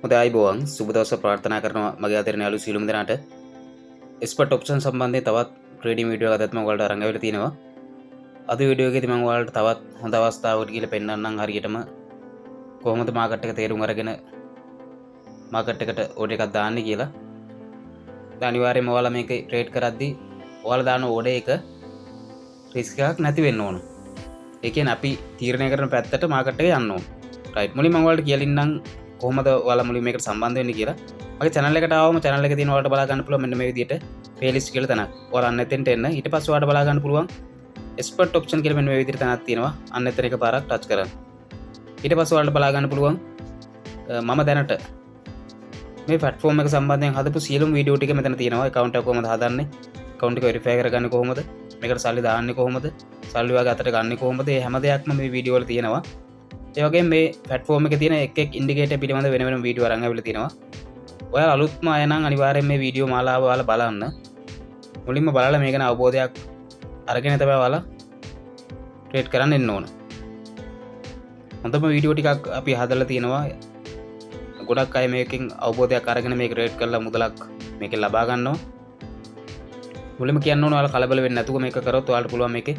හොඳයි අයිබෝවන් සුබ දවසක් ප්‍රාර්ථනා කරනවා මගේ ආදරණීය යාළු සියලුම දෙනාට. එක්ස්පර්ට් ඔප්ෂන් සම්බන්ධයෙන් තවත් ට්‍රේඩින් වීඩියෝ එකක් මම ඔයාලට අරන් ආවිල්ලා තියෙනවා. අද වීඩියෝ එකේදී මම ඔයාලට තවත් හොඳ අවස්ථාවකට කියලා පෙන්නන්නම් හරියටම කොහොමද මාකට් එක තේරුම් අරගෙන මාකට් එකට ඕඩර් එකක් දාන්නේ කියලා. දැන් අනිවාර්යයෙන්ම ඔයාලා මේක ට්‍රේඩ් කරද්දී ඔයාලා දාන ඕඩර් එක රිස්ක් එකක් නැති වෙන්න ඕන. ඒ කියන්නේ අපි තීරණය කරන පැත්තට මාකට් එක යන්න ඕන. රයිට්. මුලින්ම මම ඔයාලට කියලා ඉන්නම් කොහොමද ඔයාලා මුලින් මේකට සම්බන්ධ වෙන්නේ කියලා. මගේ channel එකට ආවම channel එකේ තියෙන ඔයාලට බලා ගන්න පුළුවන් මෙන්න මේ විදිහට playlist කියලා තැනක්. ඔයාලා අන්න එතෙන්ට එන්න. ඊට පස්සේ ඔයාලට බලා ගන්න පුළුවන් expert option කියලා මෙන්න මේ විදිහට තැනක් තියෙනවා. අන්න එතන එකපාරක් touch කරන්න. ඊට පස්සේ ඔයාලට බලා ගන්න පුළුවන් මම දැනට මේ platform එක සම්බන්ධයෙන් හදපු සියලුම වීඩියෝ ටික මෙතන තියෙනවා. account එක කොහොමද හදන්නේ? account එක verify කරගන්නේ කොහොමද? මේකට සල්ලි දාන්නේ කොහොමද? සල්ලි වගේ අතට ගන්නේ කොහොමද? මේ හැම දෙයක්ම මේ වීඩියෝ වල තියෙනවා. ඒ වගේම මේ platform එකේ තියෙන එක් ඉන්ඩිකේටර් පිළිබඳ වෙන වෙනම වීඩියෝ අරන් ආවිල්ලා තියෙනවා. ඔයාලා අලුත්ම අය නම් අනිවාර්යෙන් මේ වීඩියෝ මාලාව ඔයාලා බලන්න. මුලින්ම බලලා මේක ගැන අවබෝධයක් අරගෙන තමයි ඔයාලා ට්‍රේඩ් කරන්න එන්න ඕන. හොඳම වීඩියෝ ටිකක් අපි හදලා තියෙනවා. ගොඩක් අය මේකෙන් අවබෝධයක් අරගෙන මේක ට්‍රේඩ් කරලා මුදලක් මේකෙන් ලබා ගන්නවා. මුලින්ම කියන්න ඕන ඔයාලා කලබල වෙන්නේ නැතුව මේක කරොත් ඔයාලට පුළුවන් මේකේ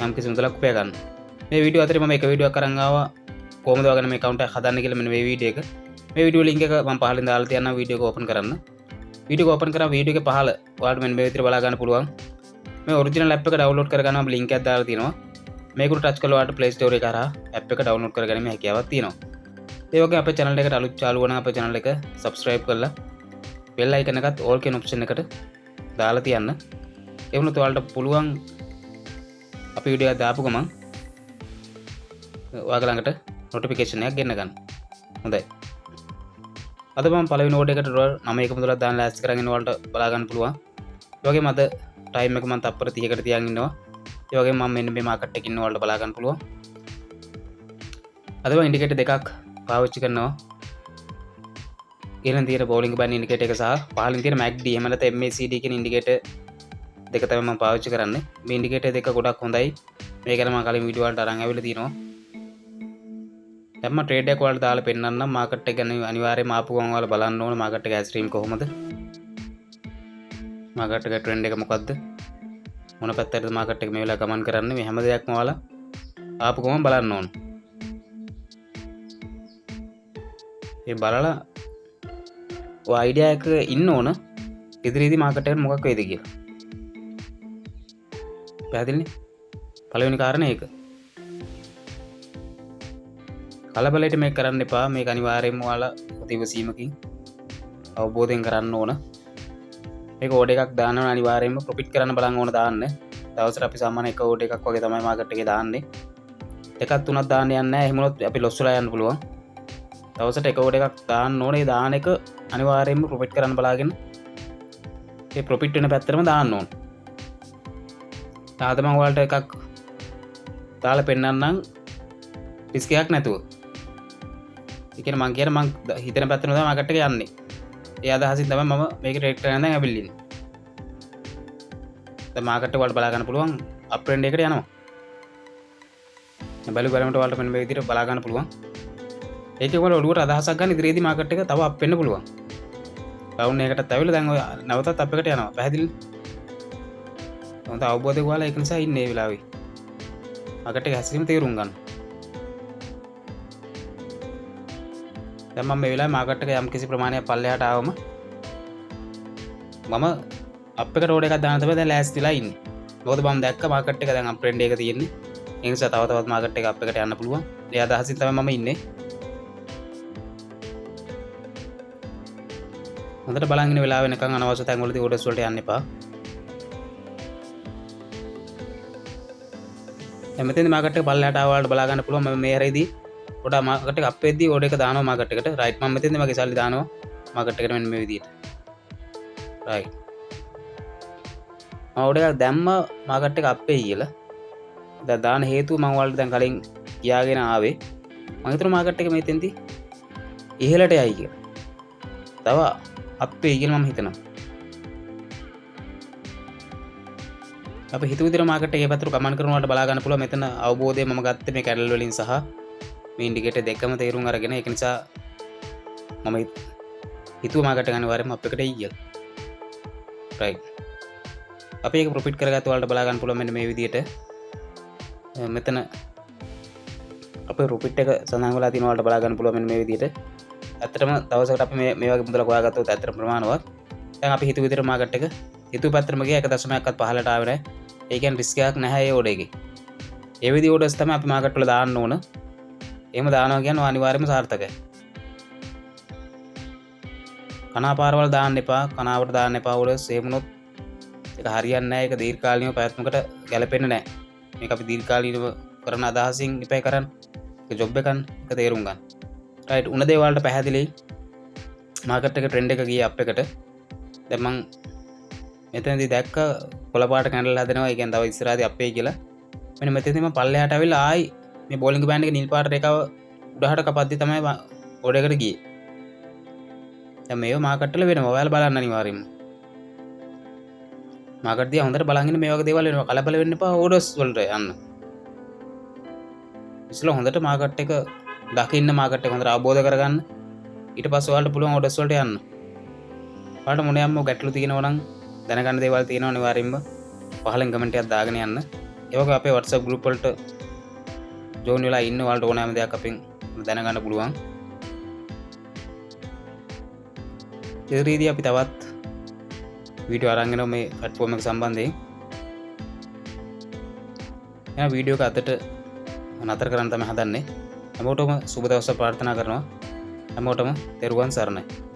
යම් කිසි මුදලක් උපයා ගන්න. මේ වීඩියෝ අතරේ මම එක වීඩියෝ එකක් අරන් ආවා කොහොමද ඔයාගෙන මේ account එක හදන්න කියලා මෙන්න මේ වීඩියෝ එක. මේ වීඩියෝ link එක මම පහලින් දාලා තියන්නම් වීඩියෝ එක ඕපන් කරන්න. වීඩියෝ එක ඕපන් කරා වීඩියෝ එකේ පහළ ඔයාලට මෙන්න මේ විදිහට බලා ගන්න පුළුවන්. මේ ඔරිජිනල් app එක download කරගන්නවා මම link එකක් දාලා තියෙනවා. මේකට touch කරලා ඔයාලට Play Store එක කරා app එක download කරගැනීමේ හැකියාවක් තියෙනවා. ඒ වගේම අපේ channel එකට අලුත් යාළුවෝ නම් අපේ channel එක subscribe කරලා bell icon එකත් all කියන option එකට දාලා තියන්න. ඒ වුණොත් ඔයාලට පුළුවන් අපි වීඩියෝ එක දාපු ගමන් ඔයාලා ළඟට notification එකක් ගෙන්න ගන්න. හොඳයි. අද මම පළවෙනි ඕඩර් එකට ඩොලර් 9ක මුදලක් දාන්න ලෑස්ති කරගෙන ඔයාලට බලා ගන්න පුළුවන්. ඒ වගේම අද ටයිම් එක මම තප්පර 30කට තියන් ඉන්නවා. ඒ වගේම මම මෙන්න මේ මාකට් එකේ ඉන්න ඔයාලට බලා ගන්න පුළුවන්. අද මම ඉන්ඩිකේටර් දෙකක් පාවිච්චි කරනවා. ඊළඟ තියෙන බෝලිංග් බෑන් ඉන්ඩිකේටර් එක සහ පහළින් තියෙන MACD එහෙම නැත්නම් MACD කියන ඉන්ඩිකේටර් දෙක තමයි මම පාවිච්චි කරන්නේ. මේ ඉන්ඩිකේටර් දෙක ගොඩක් හොඳයි. මේ ගැන මම කලින් වීඩියෝ වලට අරන් ආවිල්ලා තියෙනවා. දැන් මම ට්‍රේඩ් එක වලට දාලා පෙන්නන්නම්. මාකට් එක ගැන අනිවාර්යයෙන්ම ආපු ගමන් ඔයාලා බලන්න ඕන මාකට් එක ඇස්ට්‍රීම් කොහොමද? මාකට් එක ට්‍රෙන්ඩ් එක මොකද්ද? මොන පැත්තටද මාකට් එක මේ වෙලාව ගමන් කරන්නේ? මේ හැම දෙයක්ම ඔයාලා ආපු ගමන් බලන්න ඕන. ඒ බලලා ඔය අයිඩියා එක ඉන්න ඕන ඉදිරියේදී මාකට් එකට මොකක් වෙයිද කියලා. පැහැදිලිනේ? පළවෙනි කාරණේ ඒක. කලබලයට මේක කරන්න එපා. මේක අනිවාර්යයෙන්ම ඔයාලා ප්‍රතිවසීමකින් අවබෝධයෙන් කරන්න ඕන. මේක ඕඩර් එකක් දානවා අනිවාර්යයෙන්ම ප්‍රොෆිට් කරන්න බලන් ඕන දාන්න. දවසට අපි සාමාන්‍ය එක ඕඩර් එකක් වගේ තමයි මාකට් එකේ දාන්නේ. එකක් තුනක් දාන්න යන්නේ නැහැ. එහෙම වුණොත් අපි ලොස් වෙලා යන්න පුළුවන්. දවසට එක ඕඩර් එකක් දාන්න ඕනේ. දාන එක අනිවාර්යයෙන්ම ප්‍රොෆිට් කරන්න බලාගෙන ඒ ප්‍රොෆිට් වෙන පැත්තටම දාන්න ඕන. තාම මම ඔයාලට එකක් දාලා පෙන්නන්නම් රිස්ක් එකක් නැතුව. ඒ කියන්නේ මම කියන මම හිතන පැත්තට තමයි මාකට් එක යන්නේ. ඒ අදහසින් තමයි මම මේක ට්‍රේඩ් කරන්න දැන් ඇවිල්ලා ඉන්නේ. දැන් මාකට් එක වලට බලා ගන්න පුළුවන් අප් ට්‍රෙන්ඩ් එකට යනවා. දැන් බලමු ඔයාලට මෙන්න මේ විදිහට බලා ගන්න පුළුවන්. ඒකේ වල ඔළුවට අදහසක් ගන්න ඉදිරියේදී මාකට් එක තව අප් වෙන්න පුළුවන්. ඩවුන් එකකටත් ඇවිල්ලා දැන් ඔය නැවතත් අප් එකට යනවා. පැහැදිලිද? හොඳ අවබෝධයක් ඔයාලා ඒක නිසා ඉන්නේ මේ වෙලාවේ. මාකට් එක හැසිරීම තේරුම් ගන්න. දැන් මම මේ වෙලාවේ මාකට් එක යම් කිසි ප්‍රමාණයක් පල්ලෙහාට ආවම මම අප් එකට ඕඩර් එකක් දාන්න තමයි දැන් ලෑස්තිලා ඉන්නේ. මොකද මම දැක්ක මාකට් එක දැන් අප් ට්‍රෙන්ඩ් එක තියෙන්නේ. ඒ නිසා තව තවත් මාකට් එක අප් එකට යන්න පුළුවන්. ඒ අදහසින් තමයි මම ඉන්නේ. හොඳට බලන් ඉන්න වෙලාව වෙනකන් අනවශ්‍ය තැන් වලදී ඕඩර්ස් වලට යන්න එපා. දැන් මෙතෙන්දී මාකට් එක පල්ලෙහාට ආවලට බලා ගන්න පුළුවන්. මම මේ හැරෙදී පොඩා මාකට් එක අප් වෙද්දී ඕඩර් එක දානවා මාකට් එකට. රයිට්. මම මෙතෙන්දී මගේ සල්ලි දානවා මාකට් එකට මෙන්න මේ විදිහට. රයිට්. මම ඕඩර් එකක් දැම්ම මාකට් එක අප් වෙයි කියලා. දැන් දාන හේතුව මම ඔයාලට දැන් කලින් කියාගෙන ආවේ. මම හිතුවා මාකට් එක මෙතෙන්දී ඉහළට යයි කියලා. තව අප් වෙයි කියලා මම හිතනවා. අපි හිතුව විදිහට මාකට් එකේ පැත්තට කමෙන්ට් කරනවාට බලා ගන්න පුළුවන්. මෙතන අවබෝධය මම ගත්තේ මේ කැඩල් වලින් සහ මේ ඉන්ඩිකේටර් දෙකම තේරුම් අරගෙන. ඒක නිසා මම හිතුව මාකට් එක අනිවාර්යයෙන්ම අප් එකට එයි කියලා. රයිට්. අපි ඒක ප්‍රොෆිට් කරගත්ත ඔයාලට බලා ගන්න පුළුවන් මෙන්න මේ විදිහට. මෙතන අපේ ප්‍රොෆිට් එක සඳහන් වෙලා තියෙනවා ඔයාලට බලා ගන්න පුළුවන් මෙන්න මේ විදිහට. ඇත්තටම දවසකට අපි මේ වගේ මුදලක් හොයාගත්තොත් ඇත්තට ප්‍රමාණවත්. දැන් අපි හිතුව විදිහට මාකට් එක හිතුව පැත්තටම ගියා 1.1ක්වත් පහළට ආවේ නැහැ. ඒ කියන්නේ රිස්ක් එකක් නැහැ ඒ ඕඩර් එකේ. ඒ විදිහේ ඕඩර්ස් තමයි අපි මාකට් වල දාන්න ඕන. එහෙම දානවා කියන්නේ අනිවාර්යයෙන්ම සාර්ථකයි. කනාපාරවල් දාන්න එපා. කනාවට දාන්න එපා ඕඩර්ස්. එහෙම වුණොත් ඒක හරියන්නේ නැහැ. ඒක දීර්ඝකාලීනව පැවැත්මකට ගැලපෙන්නේ නැහැ. මේක අපි දීර්ඝකාලීනව කරන අදහසින් ඉපේ කරන්න. ඒක ජොබ් එකක් ඒක තේරුම් ගන්න. රයිට්. උන දේ වලට පැහැදිලි. මාකට් එක ට්‍රෙන්ඩ් එක ගියේ අප් එකට. දැන් මං මෙතනදී දැක්ක කොළ පාට කැන්ඩල් හදනවා. ඒ කියන්නේ තව ඉස්සරහදී අපේ කියලා. මෙන්න මෙතනදී මම පල්ලෙහාට ඇවිල්ලා ආයි මේ බෝලිංග් බෑන්ඩ් එකේ නිල් පාට රේඛාව උඩහට කපද්දි තමයි ඕඩර් එකට ගියේ. දැන් මේව මාකට් වල වෙනවා. ඔයාලා බලන්න අනිවාර්යයෙන්ම. මාකට් දිහා හොඳට බලන් ඉන්න මේ වගේ දේවල් වෙනවා. කලබල වෙන්න එපා ඕඩර්ස් වලට යන්න. ඉස්සෙල්ලා හොඳට මාකට් එක දකින්න මාකට් එක හොඳට අවබෝධ කරගන්න. ඊට පස්සේ ඔයාලට පුළුවන් ඕඩර්ස් වලට යන්න. ඔයාලට මොනියම්ම ගැටලු තියෙනවා නම් දැනගන්න දේවල් තියෙනවා අනිවාර්යයෙන්ම පහලින් කමෙන්ට් එකක් දාගෙන යන්න. ඒ වගේ අපේ WhatsApp group වලට ජෝයින් වෙලා ඉන්න ඔයාලට ඕනෑම දෙයක් අපෙන් දැනගන්න පුළුවන්. ඒ රීතිය අපි තවත් වීඩියෝ අරන් එනවා මේ platform එක සම්බන්ධයෙන්. එහෙනම් වීඩියෝ එක අතට නතර කරන්න තමයි හදන්නේ. හැමෝටම සුබ දවසක් ප්‍රාර්ථනා කරනවා. හැමෝටම තෙරුවන් සරණයි.